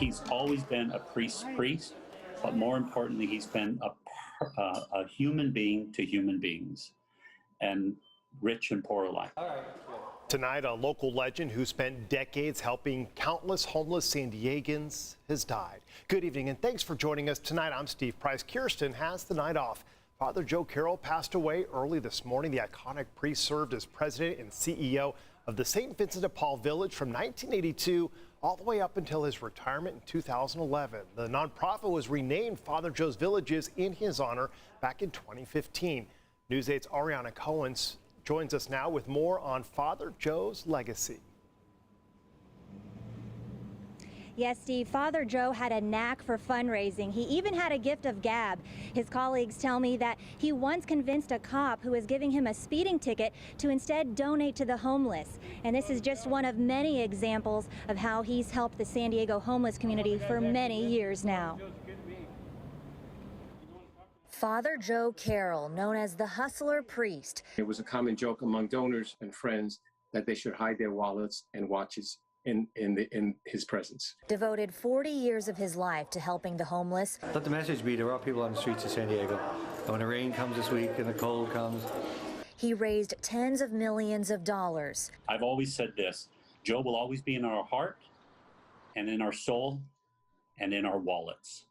He's always been a priest, but more importantly, he's been a human being to human beings, and rich and poor alike. Tonight, a local legend who spent decades helping countless homeless San Diegans has died. Good evening, and thanks for joining us tonight. I'm Steve Price. Kirsten has the night off. Father Joe Carroll passed away early this morning. The iconic priest served as president and CEO of the St. Vincent de Paul Village from 1982 all the way up until his retirement in 2011. The nonprofit was renamed Father Joe's Villages in his honor back in 2015. News 8's Ariana Cohen joins us now with more on Father Joe's legacy. Yes, Steve, Father Joe had a knack for fundraising. He even had a gift of gab. His colleagues tell me that he once convinced a cop who was giving him a speeding ticket to instead donate to the homeless. And this is just one of many examples of how he's helped the San Diego homeless community for many years now. Father Joe Carroll, known as the Hustler Priest. It was a common joke among donors and friends that they should hide their wallets and watches in his presence. Devoted 40 years of his life to helping the homeless. Let the message be there are people on the streets of San Diego. And when the rain comes this week and the cold comes. He raised tens of millions of dollars. I've always said this: Joe will always be in our heart and in our soul and in our wallets.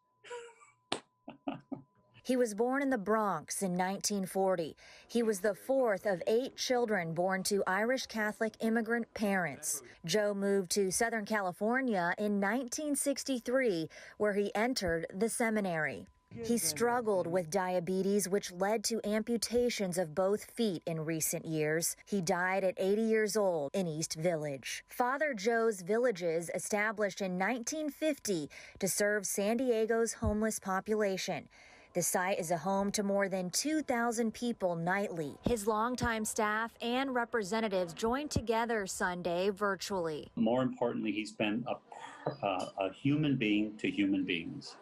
He was born in the Bronx in 1940. He was the fourth of 8 children born to Irish Catholic immigrant parents. Joe moved to Southern California in 1963, where he entered the seminary. He struggled with diabetes, which led to amputations of both feet in recent years. He died at 80 years old in East Village. Father Joe's Villages, established in 1950 to serve San Diego's homeless population. The site is a home to more than 2,000 people nightly. His longtime staff and representatives joined together Sunday virtually. More importantly, he's been a human being to human beings,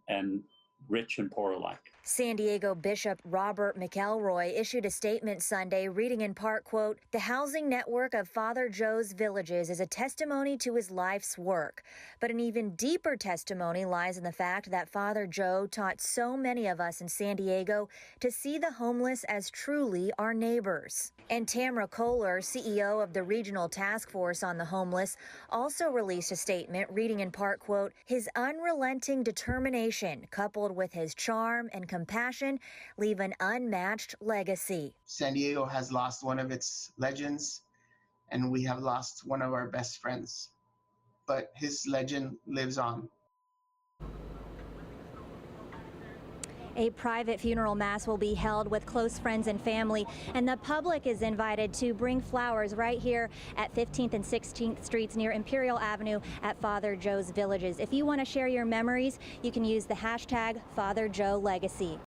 and rich and poor alike. San Diego Bishop Robert McElroy issued a statement Sunday reading in part, quote, "The housing network of Father Joe's Villages is a testimony to his life's work. But an even deeper testimony lies in the fact that Father Joe taught so many of us in San Diego to see the homeless as truly our neighbors." And Tamara Kohler, CEO of the Regional Task Force on the Homeless, also released a statement reading in part, quote, "His unrelenting determination, coupled with his charm and compassion, leave an unmatched legacy." San Diego has lost one of its legends, and we have lost one of our best friends. But his legend lives on. A private funeral mass will be held with close friends and family, and the public is invited to bring flowers right here at 15th and 16th Streets near Imperial Avenue at Father Joe's Villages. If you want to share your memories, you can use the hashtag Father Joe Legacy.